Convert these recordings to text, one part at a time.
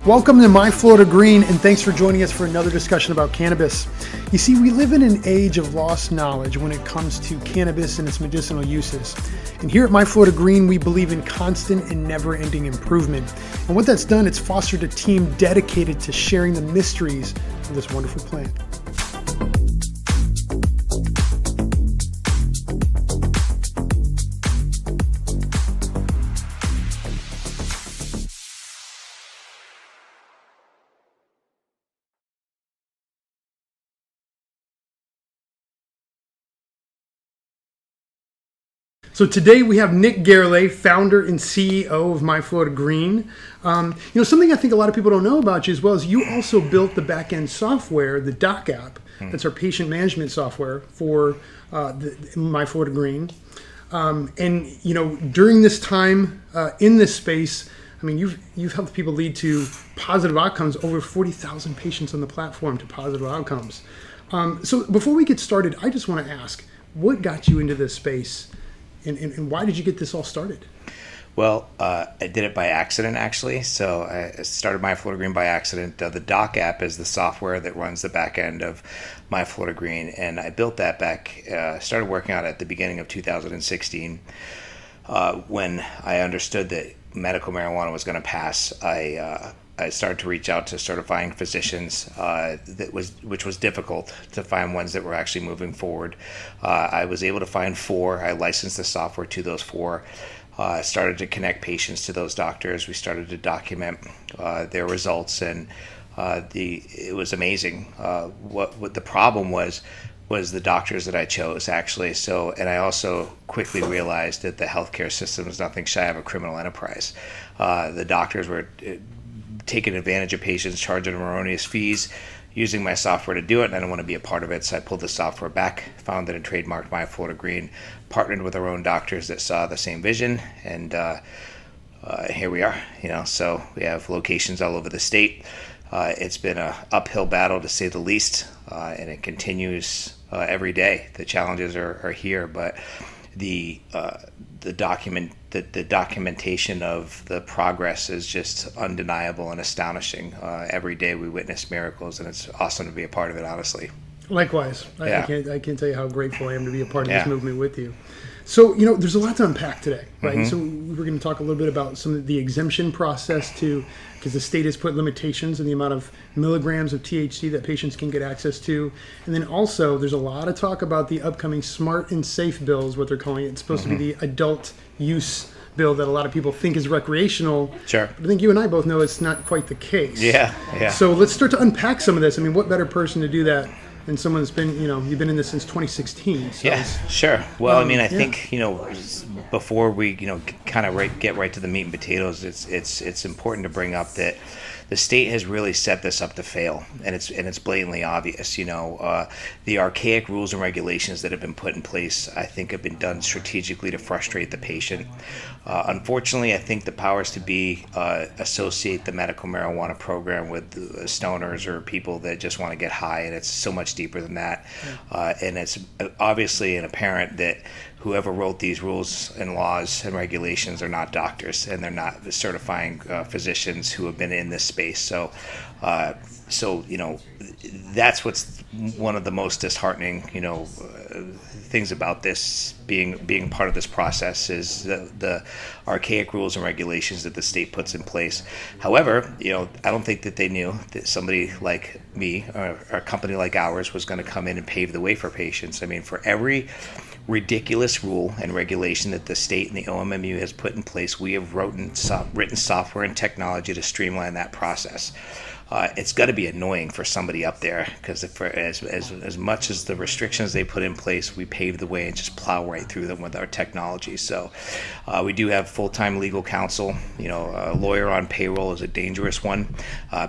Welcome to My Florida Green, and thanks for joining us for another discussion about cannabis. You see, we live in an age of lost knowledge when it comes to cannabis and its medicinal uses. And here at My Florida Green, we believe in constant and never-ending improvement. And what that's done, it's fostered a team dedicated to sharing the mysteries of this wonderful plant. So today we have Nick Garulay, founder and CEO of My Florida Green. Something I think a lot of people don't know about you as well is you also built the back-end software, the Doc app. That's our patient management software for My Florida Green. During this time in this space, I mean, you've helped people lead to positive outcomes, over 40,000 patients on the platform to positive outcomes. So before we get started, I just want to ask, what got you into this space? And why did you get this all started? Well, I did it by accident, actually. So I started My Florida Green by accident. The Doc app is the software that runs the back end of My Florida Green. And I built that started working on it at the beginning of 2016. When I understood that medical marijuana was going to pass, I started to reach out to certifying physicians, which was difficult to find ones that were actually moving forward. I was able to find 4. I licensed the software to those 4. Started to connect patients to those doctors. We started to document their results, and it was amazing. What the problem was the doctors that I chose, actually. And I also quickly realized that the healthcare system is nothing shy of a criminal enterprise. The doctors were taking advantage of patients, charging them erroneous fees, using my software to do it, and I didn't want to be a part of it, so I pulled the software back, founded and trademarked My Florida Green, partnered with our own doctors that saw the same vision, and here we are. So we have locations all over the state. It's been an uphill battle, to say the least, and it continues every day. The challenges are here, but the documentation of the progress is just undeniable and astonishing. Every day we witness miracles, and it's awesome to be a part of it, honestly. Likewise. Yeah. I can't tell you how grateful I am to be a part of this movement with you. So, there's a lot to unpack today, right? Mm-hmm. So we're going to talk a little bit about some of the exemption process because the state has put limitations on the amount of milligrams of THC that patients can get access to. And then also there's a lot of talk about the upcoming smart and safe bills, what they're calling it. It's supposed to be the adult use bill that a lot of people think is recreational. Sure. But I think you and I both know it's not quite the case. Yeah. So let's start to unpack some of this. I mean, what better person to do that than someone that's been, you've been in this since 2016. So yeah, sure. Well, I think, before we, kind of get right to the meat and potatoes, it's important to bring up that the state has really set this up to fail, and it's blatantly obvious. The archaic rules and regulations that have been put in place, I think, have been done strategically to frustrate the patient. Unfortunately, I think the powers to be associate the medical marijuana program with stoners or people that just want to get high, and it's so much deeper than that. And it's obviously apparent that whoever wrote these rules and laws and regulations are not doctors, and they're not certifying physicians who have been in this space. So that's what's one of the most disheartening, things about this being part of this process is the archaic rules and regulations that the state puts in place. However, I don't think that they knew that somebody like me or a company like ours was going to come in and pave the way for patients. I mean, for every ridiculous rule and regulation that the state and the OMMU has put in place, we have written software and technology to streamline that process. It's got to be annoying for somebody up there, because as much as the restrictions they put in place, we pave the way and just plow right through them with our technology. So we do have full-time legal counsel. A lawyer on payroll is a dangerous one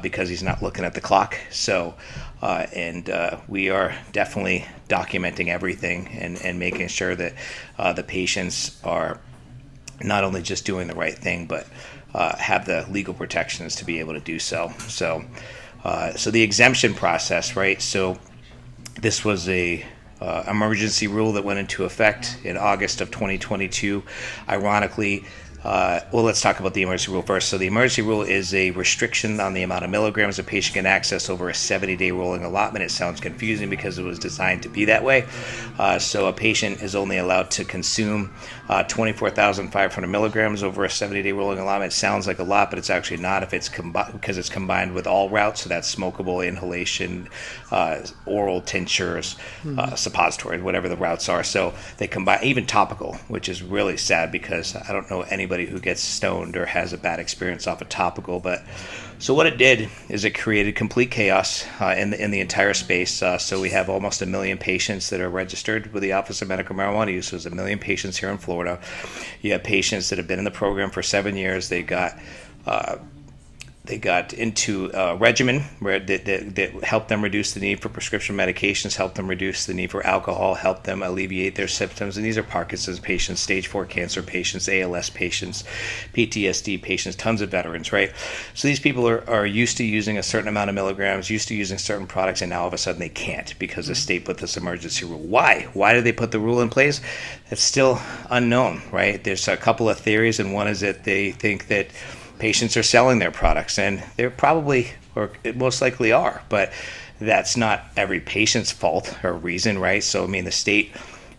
because he's not looking at the clock. So we are definitely documenting everything and making sure that the patients are not only just doing the right thing, but have the legal protections to be able to do so. So the exemption process, right? So this was a emergency rule that went into effect in August of 2022. Ironically, Well, let's talk about the emergency rule first. So the emergency rule is a restriction on the amount of milligrams a patient can access over a 70-day rolling allotment. It sounds confusing because it was designed to be that way. So a patient is only allowed to consume 24,500 milligrams over a 70-day rolling allotment. It sounds like a lot, but it's actually not if it's because it's combined with all routes. So that's smokable, inhalation, oral tinctures, suppositories, whatever the routes are. So they combine, even topical, which is really sad because I don't know anybody who gets stoned or has a bad experience off a topical. But so what it did is it created complete chaos in the entire space. So we have almost 1 million patients that are registered with the Office of Medical Marijuana Use. So there's 1 million patients here in Florida. You have patients that have been in the program for 7 years. They got into a regimen where that helped them reduce the need for prescription medications, helped them reduce the need for alcohol, helped them alleviate their symptoms. And these are Parkinson's patients, stage 4 cancer patients, ALS patients, PTSD patients, tons of veterans, right? So these people are used to using a certain amount of milligrams, used to using certain products, and now all of a sudden they can't because the state put this emergency rule. Why? Why did they put the rule in place? It's still unknown, right? There's a couple of theories, and one is that they think that patients are selling their products, and they're probably, or most likely are, but that's not every patient's fault or reason, right? So, I mean, the state,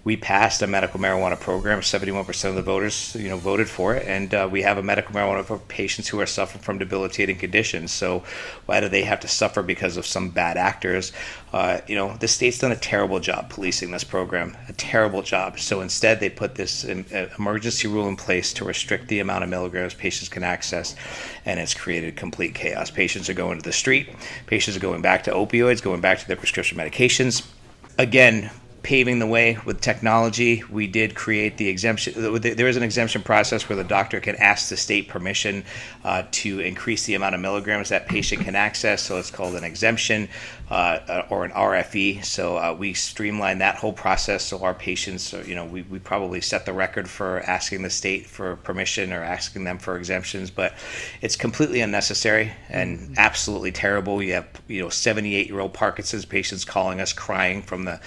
we passed a medical marijuana program. 71% of the voters, voted for it, and we have a medical marijuana for patients who are suffering from debilitating conditions. So, why do they have to suffer because of some bad actors? The state's done a terrible job policing this program, a terrible job. So instead, they put this emergency rule in place to restrict the amount of milligrams patients can access, and it's created complete chaos. Patients are going to the street. Patients are going back to opioids, going back to their prescription medications. Again, paving the way with technology, we did create the exemption. There is an exemption process where the doctor can ask the state permission to increase the amount of milligrams that patient can access. So it's called an exemption or an RFE. So we streamlined that whole process. So our patients, we probably set the record for asking the state for permission or asking them for exemptions, but it's completely unnecessary and absolutely terrible. You have 78-year-old Parkinson's patients calling us crying from the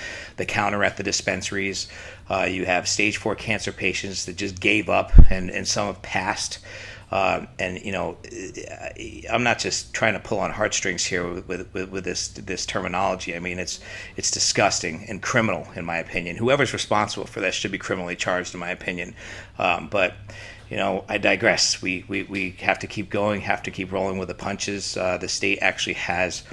counter at the dispensaries. You have stage 4 cancer patients that just gave up, and some have passed. I'm not just trying to pull on heartstrings here with this terminology. I mean, it's disgusting and criminal, in my opinion. Whoever's responsible for this should be criminally charged, in my opinion. But I digress. We have to keep going, have to keep rolling with the punches. The state actually has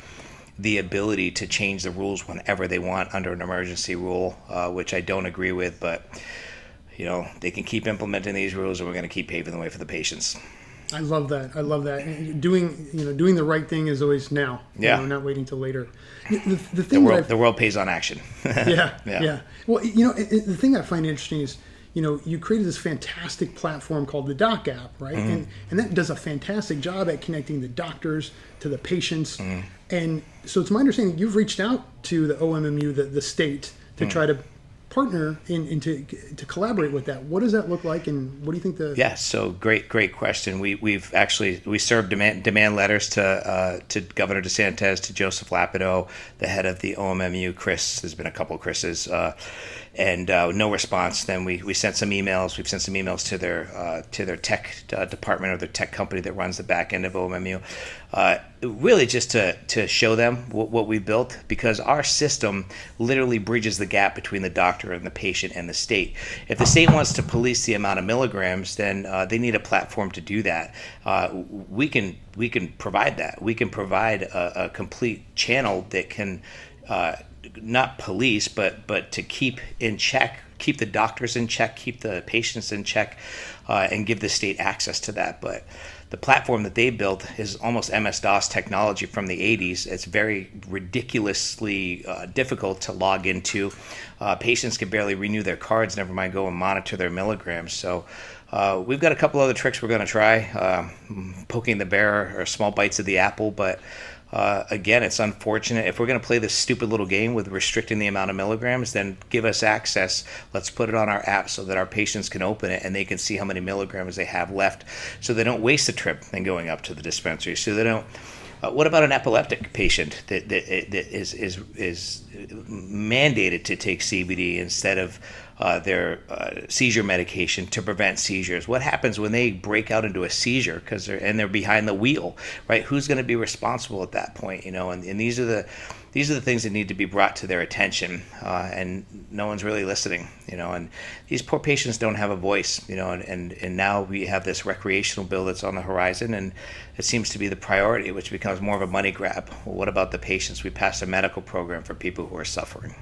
the ability to change the rules whenever they want under an emergency rule, which I don't agree with, but they can keep implementing these rules, and we're going to keep paving the way for the patients. I love that. And doing the right thing is always now. Not waiting till later. The world pays on action. Yeah. Well, the thing I find interesting is, you created this fantastic platform called the Doc app, right? Mm-hmm. And that does a fantastic job at connecting the doctors to the patients. Mm-hmm. And so it's my understanding you've reached out to the OMMU, the state, to try to partner and to collaborate with that. What does that look like, and what do you think the... Yeah, so great question. We served demand letters to Governor DeSantis, to Joseph Lapido, the head of the OMMU, Chris. There's been a couple of Chris's. And no response. Then we sent some emails. We've sent some emails to their tech department, or their tech company that runs the back end of OMMU, really just to show them what we built, because our system literally bridges the gap between the doctor and the patient and the state. If the state wants to police the amount of milligrams, then they need a platform to do that. We can provide that. We can provide a complete channel that can not police, but to keep in check, keep the doctors in check, keep the patients in check, and give the state access to that. But the platform that they built is almost MS-DOS technology from the 80s. It's very ridiculously difficult to log into. Patients can barely renew their cards, never mind go and monitor their milligrams. So we've got a couple other tricks we're going to try, poking the bear or small bites of the apple, but again, it's unfortunate. If we're going to play this stupid little game with restricting the amount of milligrams, then give us access. Let's put it on our app so that our patients can open it and they can see how many milligrams they have left, so they don't waste a trip and going up to the dispensary. So they don't. What about an epileptic patient that is mandated to take CBD instead of their seizure medication to prevent seizures. What happens when they break out into a seizure because they're behind the wheel, right? Who's going to be responsible at that point? And these are the things that need to be brought to their attention, and no one's really listening. And these poor patients don't have a voice. And now we have this recreational bill that's on the horizon, and it seems to be the priority, which becomes more of a money grab. Well, what about the patients? We passed a medical program for people who are suffering.